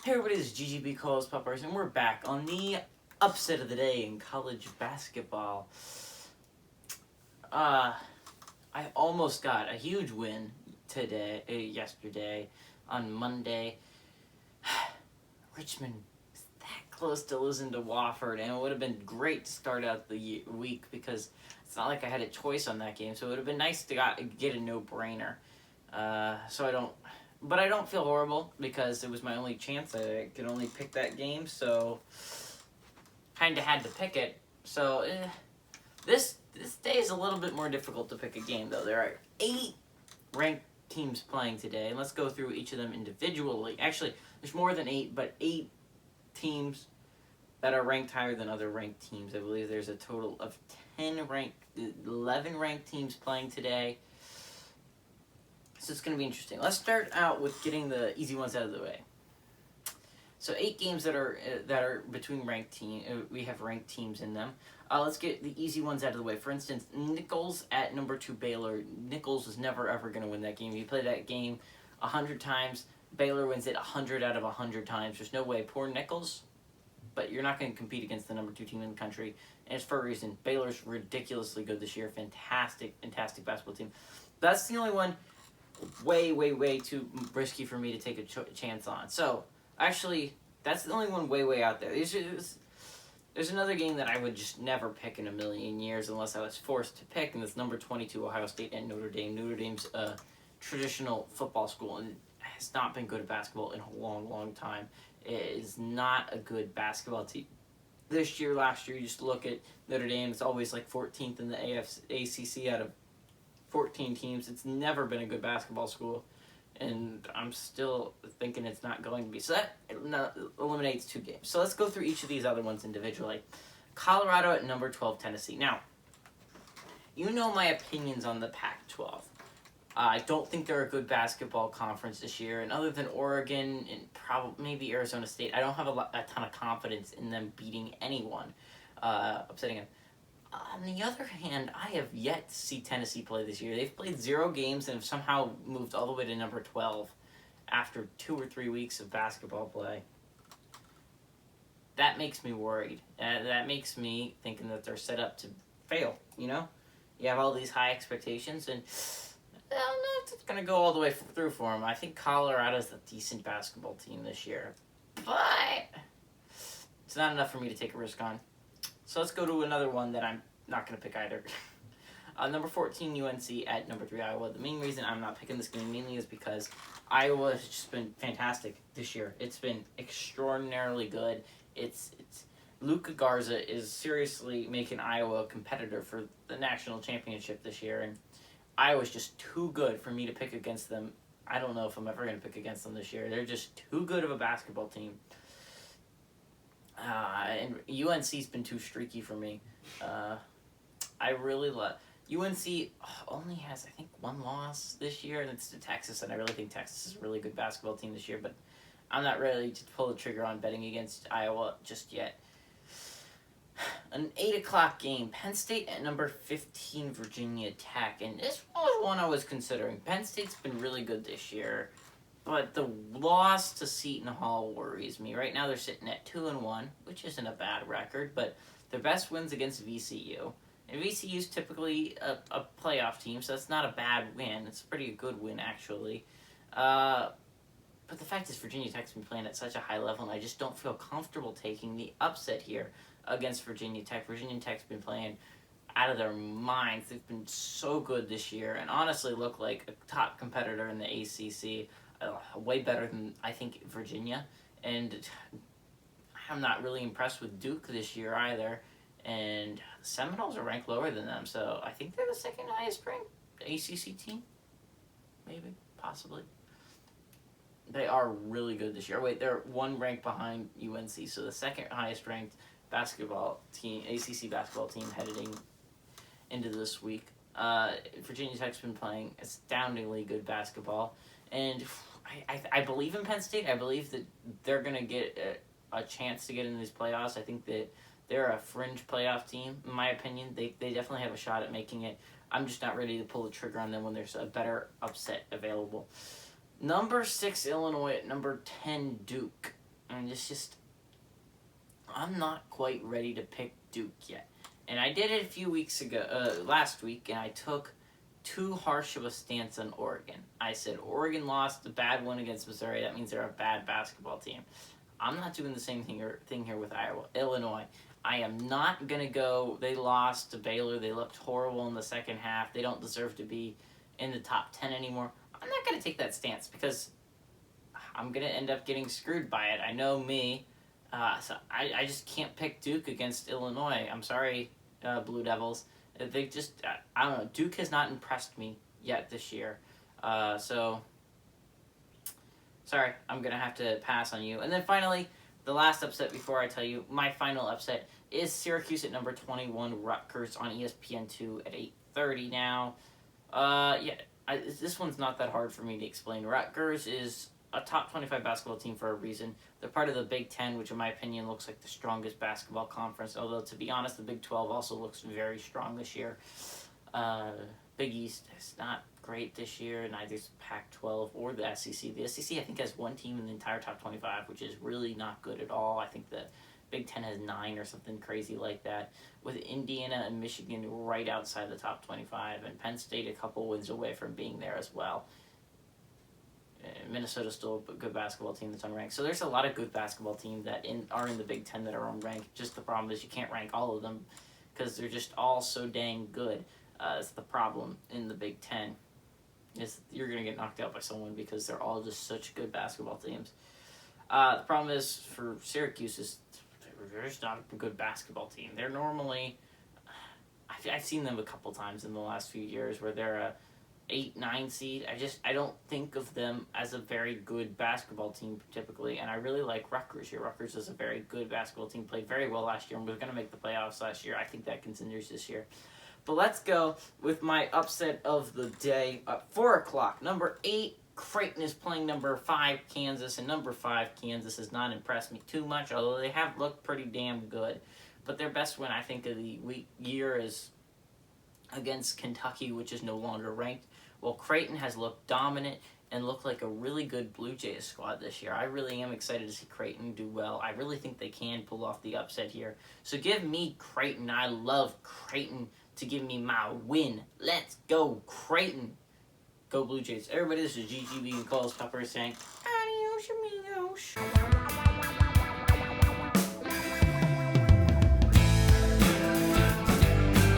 Hey everybody, this is GGB Cole's Poppers, and we're back on the upset of the day in college basketball. I almost got a huge win yesterday, on Monday. Richmond is that close to losing to Wofford, and it would have been great to start out the week because it's not like I had a choice on that game, so it would have been nice to get a no-brainer. But I don't feel horrible because it was my only chance. I could only pick that game, so kind of had to pick it. So this day is a little bit more difficult to pick a game, though. There are 8 ranked teams playing today, and let's go through each of them individually. Actually, there's more than 8, but 8 teams that are ranked higher than other ranked teams. I believe there's a total of 11 ranked teams playing today. So it's going to be interesting. Let's start out with getting the easy ones out of the way. So 8 games that are between ranked teams. We have ranked teams in them. Let's get the easy ones out of the way. For instance, Nichols at number 2 Baylor. Nichols is never ever going to win that game. You play that game 100 times. Baylor wins it 100 out of 100 times. There's no way. Poor Nichols. But you're not going to compete against the number 2 team in the country. And it's for a reason. Baylor's ridiculously good this year. Fantastic basketball team. That's the only one way too risky for me to take a chance on. So, actually, that's the only one way out there. There's another game that I would just never pick in a million years unless I was forced to pick, and it's number 22, Ohio State and Notre Dame. Notre Dame's a traditional football school and has not been good at basketball in a long time. It is not a good basketball team. Last year, you just look at Notre Dame, it's always like 14th in the ACC out of 14 teams. It's never been a good basketball school, and I'm still thinking it's not going to be. So that eliminates 2 games. So let's go through each of these other ones individually. Colorado at number 12, Tennessee. Now, you know my opinions on the Pac-12. I don't think they're a good basketball conference this year, and other than Oregon and maybe Arizona State, I don't have a ton of confidence in them beating anyone, upsetting them. On the other hand, I have yet to see Tennessee play this year. They've played 0 games and have somehow moved all the way to number 12 after 2 or 3 weeks of basketball play. That makes me worried. That makes me thinking that they're set up to fail, you know? You have all these high expectations, and I don't know if it's going to go all the way through for them. I think Colorado's a decent basketball team this year, but it's not enough for me to take a risk on. So let's go to another one that I'm not going to pick either. Number 14, UNC at number 3, Iowa. The main reason I'm not picking this game mainly is because Iowa has just been fantastic this year. It's been extraordinarily good. It's Luka Garza is seriously making Iowa a competitor for the national championship this year, and Iowa's just too good for me to pick against them. I don't know if I'm ever going to pick against them this year. They're just too good of a basketball team. And UNC's been too streaky for me. I really love... UNC only has, I think, 1 loss this year, and it's to Texas, and I really think Texas is a really good basketball team this year, but I'm not ready to pull the trigger on betting against Iowa just yet. An 8 o'clock game, Penn State at number 15, Virginia Tech, and this was one I was considering. Penn State's been really good this year, but the loss to Seton Hall worries me. Right now they're sitting at 2-1, which isn't a bad record, but their best win's against VCU. And VCU's typically a playoff team, so that's not a bad win. It's a pretty good win, actually. But the fact is Virginia Tech's been playing at such a high level, and I just don't feel comfortable taking the upset here against Virginia Tech. Virginia Tech's been playing out of their minds. They've been so good this year and honestly look like a top competitor in the ACC. Way better than, I think, Virginia. And I'm not really impressed with Duke this year either. And the Seminoles are ranked lower than them, so I think they're the second highest ranked ACC team. Maybe, possibly. They are really good this year. Wait, they're 1 rank behind UNC, so the second highest ranked basketball team, ACC basketball team heading into this week. Virginia Tech's been playing astoundingly good basketball, and I believe in Penn State. I believe that they're going to get a chance to get into these playoffs. I think that they're a fringe playoff team, in my opinion. They definitely have a shot at making it. I'm just not ready to pull the trigger on them when there's a better upset available. Number 6, Illinois at number 10, Duke. And it's just, I'm not quite ready to pick Duke yet. And I did it a few weeks ago, last week, and I took too harsh of a stance on Oregon. I said Oregon lost a bad one against Missouri. That means they're a bad basketball team. I'm not doing the same thing here with Iowa. Illinois, I am not going to go, they lost to Baylor. They looked horrible in the second half. They don't deserve to be in the top 10 anymore. I'm not going to take that stance because I'm going to end up getting screwed by it. I know me. So I just can't pick Duke against Illinois. I'm sorry, Blue Devils. They just, I don't know. Duke has not impressed me yet this year. So, sorry, I'm going to have to pass on you. And then finally, the last upset before I tell you, my final upset is Syracuse at number 21, Rutgers on ESPN2 at 8:30 now. This one's not that hard for me to explain. Rutgers is a top 25 basketball team for a reason. They're part of the Big Ten, which in my opinion looks like the strongest basketball conference, although to be honest, the Big 12 also looks very strong this year. Big East is not great this year, neither is Pac-12 or the SEC. The SEC, I think, has one team in the entire top 25, which is really not good at all. I think the Big Ten has 9 or something crazy like that, with Indiana and Michigan right outside the top 25, and Penn State a couple wins away from being there as well. Minnesota's still a good basketball team that's unranked. So there's a lot of good basketball teams that are in the Big Ten that are unranked. Just the problem is you can't rank all of them because they're just all so dang good. That's the problem in the Big Ten. Is you're going to get knocked out by someone because they're all just such good basketball teams. The problem is for Syracuse is they're just not a good basketball team. They're normally, I've seen them a couple times in the last few years where they're a 8-9 seed. I don't think of them as a very good basketball team typically, and I really like Rutgers here. Rutgers is a very good basketball team, played very well last year, and was going to make the playoffs last year. I think that continues this year. But let's go with my upset of the day. 4 o'clock, number 8, Creighton is playing number 5, Kansas, and number 5, Kansas has not impressed me too much, although they have looked pretty damn good. But their best win, I think, of the year is against Kentucky, which is no longer ranked. Well, Creighton has looked dominant and looked like a really good Blue Jays squad this year. I really am excited to see Creighton do well. I really think they can pull off the upset here. So give me Creighton. I love Creighton to give me my win. Let's go, Creighton. Go Blue Jays. Everybody, this is GGB and Carlos Pepper saying, adios, amigos.